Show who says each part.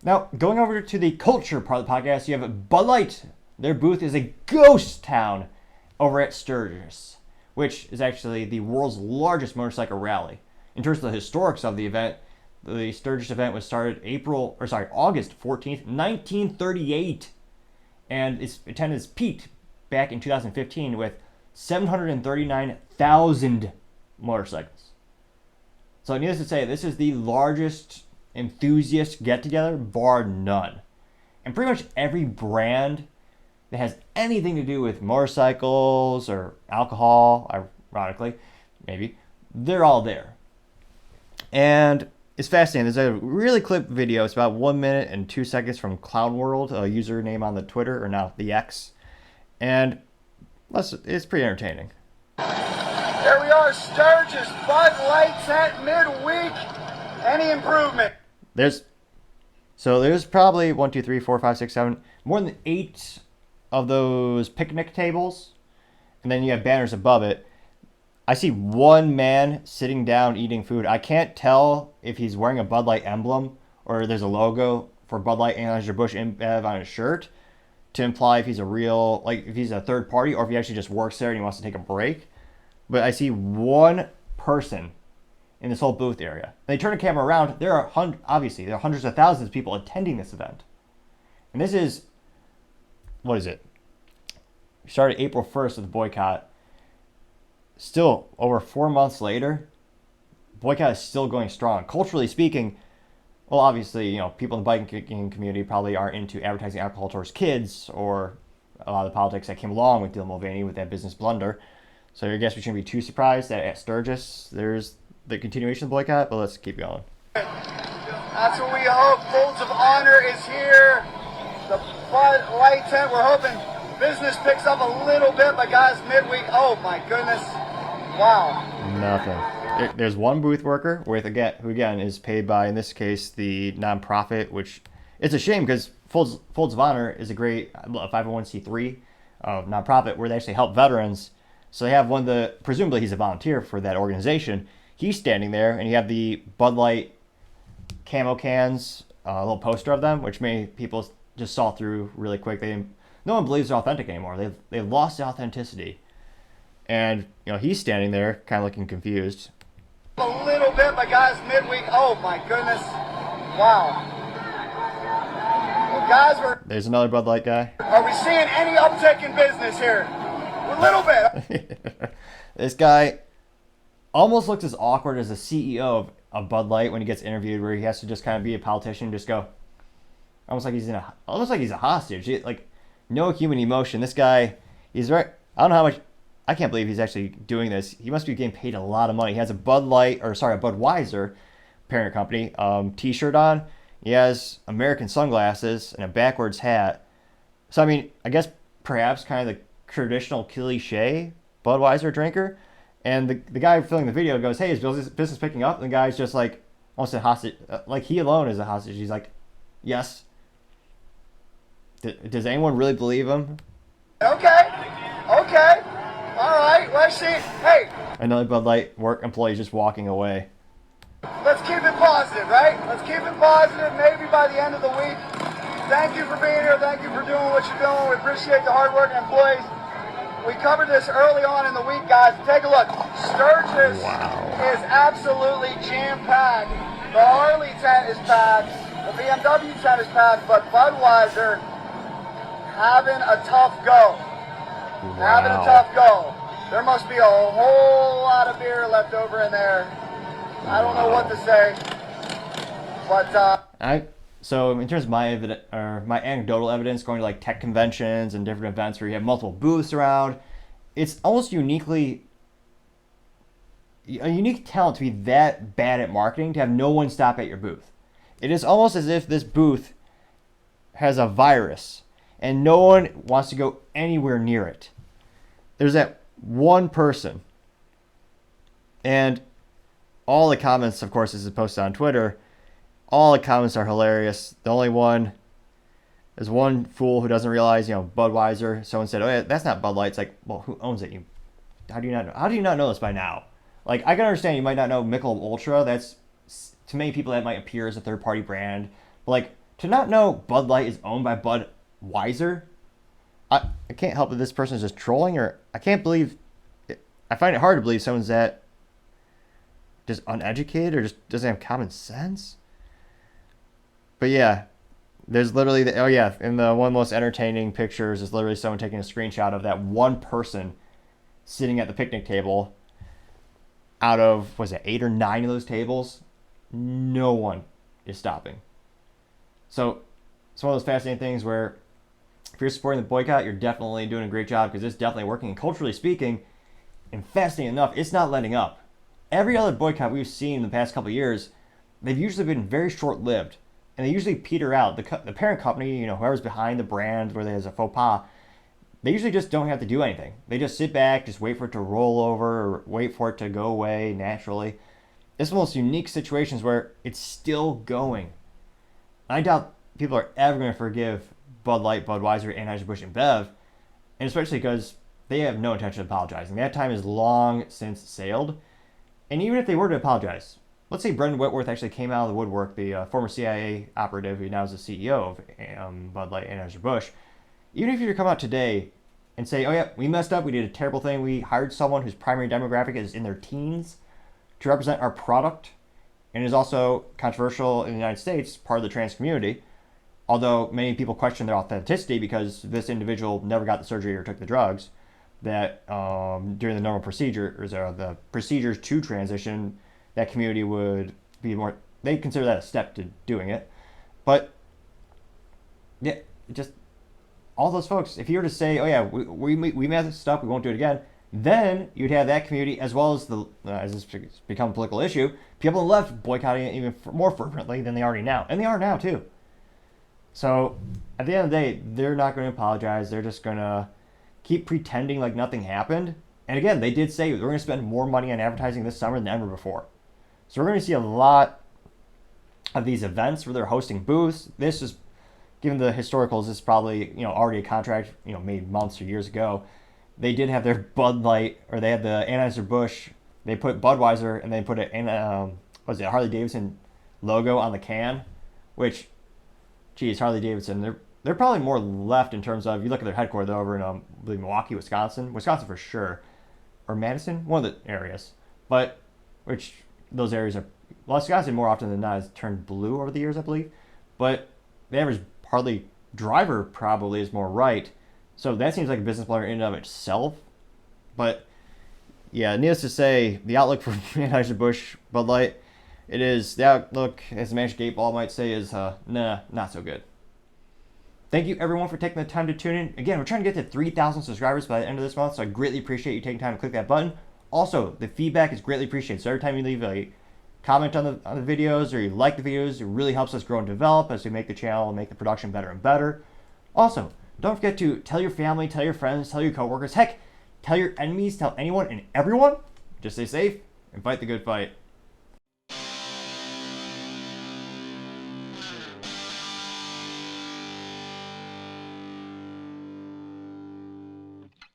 Speaker 1: Now, going over to the culture part of the podcast, you have Bud Light. Their booth is a ghost town over at Sturgis, which is actually the world's largest motorcycle rally. In terms of the historics of the event, the Sturgis event was started August 14th, 1938, and its attendance peaked back in 2015 with 739,000 motorcycles. So needless to say, this is the largest enthusiast get-together, bar none. And pretty much every brand that has anything to do with motorcycles or alcohol, ironically, maybe, they're all there. And it's fascinating. There's a really clipped video. It's about 1 minute and 2 seconds from Clown World, a username on the Twitter, or now the X. And it's pretty entertaining.
Speaker 2: Here we are, Sturgis, Bud Light tent midweek. Any improvement?
Speaker 1: There's probably 1, 2, 3, 4, 5, 6, 7, more than 8 of those picnic tables, and then you have banners above it. I see one man sitting down eating food. I can't tell if he's wearing a Bud Light emblem or there's a logo for Bud Light Anheuser-Busch InBev on his shirt to imply if he's if he's a third party or if he actually just works there and he wants to take a break. But I see one person in this whole booth area. And they turn the camera around. There are hundreds of thousands of people attending this event. And this is, what is it? We started April 1st with the boycott. Still, over 4 months later, boycott is still going strong. Culturally speaking, well, obviously, people in the biking community probably aren't into advertising alcohol towards kids or a lot of the politics that came along with Dylan Mulvaney with that business blunder. So I guess we shouldn't be too surprised that at Sturgis, there's the continuation of the boycott, but let's keep going.
Speaker 2: That's what we hope. Folds of Honor is here. The Bud Light tent, we're hoping business picks up a little bit, but guys, midweek, oh my goodness. Wow.
Speaker 1: Nothing. There's one booth worker who again is paid by, in this case, the nonprofit, which it's a shame because Folds of Honor is a great 501c3 nonprofit where they actually help veterans. So they have presumably he's a volunteer for that organization. He's standing there, and you have the Bud Light camo cans, a little poster of them, which many people just saw through really quick. No one believes they're authentic anymore. They've lost the authenticity. And, he's standing there kind of looking confused.
Speaker 2: A little bit, but guys, midweek, oh my goodness. Wow. Well, guys,
Speaker 1: there's another Bud Light guy.
Speaker 2: Are we seeing any uptick in business here? A little bit.
Speaker 1: This guy almost looks as awkward as the CEO of Bud Light when he gets interviewed, where he has to just kind of be a politician and just go, almost like he's a hostage. No human emotion. This guy, he's right. I don't know how much. I can't believe he's actually doing this. He must be getting paid a lot of money. He has a Budweiser parent company T-shirt on. He has American sunglasses and a backwards hat. So I guess perhaps kind of the traditional cliche Budweiser drinker. And the guy filming the video goes, "Hey, is business picking up?" And the guy's just like, almost a hostage. Like he alone is a hostage. He's like, "Yes." Does anyone really believe him?
Speaker 2: Okay. All right, let's see. Hey.
Speaker 1: Another Bud Light work employee just walking away.
Speaker 2: Let's keep it positive, right? Let's keep it positive. Maybe by the end of the week. Thank you for being here. Thank you for doing what you're doing. We appreciate the hardworking employees. We covered this early on in the week, guys. Take a look. Sturgis is absolutely jam-packed. The Harley tent is packed. The BMW tent is packed. But Budweiser having a tough go. Having a tough go. There must be a whole lot of beer left over in there. I don't know what to say. But
Speaker 1: so in terms of my anecdotal evidence, going to like tech conventions and different events where you have multiple booths around, it's almost a unique talent to be that bad at marketing to have no one stop at your booth. It is almost as if this booth has a virus and no one wants to go anywhere near it. There's that one person, and all the comments, of course, this is posted on Twitter. All the comments are hilarious. The only one is one fool who doesn't realize, Budweiser. Someone said, "Oh yeah, that's not Bud Light." It's like, well, who owns it? How do you not know? How do you not know this by now? Like, I can understand you might not know Michelob Ultra. That's, to many people, that might appear as a third-party brand. But like To not know Bud Light is owned by Budweiser, I can't help that this person is just trolling, or I can't believe. I find it hard to believe someone's that just uneducated or just doesn't have common sense. But yeah, there's literally oh yeah, in the one most entertaining pictures is literally someone taking a screenshot of that one person sitting at the picnic table. Out of was it 8 or 9 of those tables, no one is stopping. So it's one of those fascinating things where if you're supporting the boycott, you're definitely doing a great job because it's definitely working. And culturally speaking, and fascinating enough, it's not letting up. Every other boycott we've seen in the past couple of years, they've usually been very short-lived, and they usually peter out. The parent company, whoever's behind the brand, where there's a faux pas, they usually just don't have to do anything. They just sit back, just wait for it to roll over, or wait for it to go away naturally. It's one of the most unique situations where it's still going. I doubt people are ever going to forgive Bud Light, Budweiser, Anheuser-Busch, and Bev, and especially because they have no intention of apologizing. That time is long since sailed. And even if they were to apologize, let's say Brendan Whitworth actually came out of the woodwork, the former CIA operative who now is the CEO of Bud Light, Anheuser-Busch. Even if you were to come out today and say, oh yeah, we messed up, we did a terrible thing, we hired someone whose primary demographic is in their teens to represent our product, and is also controversial in the United States, part of the trans community, although many people question their authenticity because this individual never got the surgery or took the drugs, that during the normal procedures or the procedures to transition, that community would be more, they consider that a step to doing it. But yeah, just all those folks, if you were to say, oh yeah, we messed up, we won't do it again, then you'd have that community as well as as this become a political issue, people on the left boycotting it even more fervently than they already now. And they are now too. So at the end of the day, they're not going to apologize. They're just going to keep pretending like nothing happened. And again, they did say we're going to spend more money on advertising this summer than ever before. So we're going to see a lot of these events where they're hosting booths. This is, given the historicals, this is probably already a contract made months or years ago. They did have their Bud Light, or they had the Anheuser-Busch. They put Budweiser and they put a Harley Davidson logo on the can, which, geez, Harley Davidson, they're probably more left in terms of, you look at their headquarters, they're over in I believe Milwaukee, Wisconsin for sure, or Madison, one of the areas, but which those areas are, Wisconsin more often than not has turned blue over the years, I believe, but the average Harley driver probably is more right. So that seems like a business plan in and of itself. But yeah, needless to say, the outlook for Anheuser-Busch Bud Light, the outlook, as the Magic 8 Ball might say, is not so good. Thank you everyone for taking the time to tune in. Again, we're trying to get to 3,000 subscribers by the end of this month, so I greatly appreciate you taking time to click that button. Also, the feedback is greatly appreciated. So every time you leave a comment on the videos, or you like the videos, it really helps us grow and develop as we make the channel and make the production better and better. Also, don't forget to tell your family, tell your friends, tell your coworkers, heck, tell your enemies, tell anyone and everyone. Just stay safe and fight the good fight.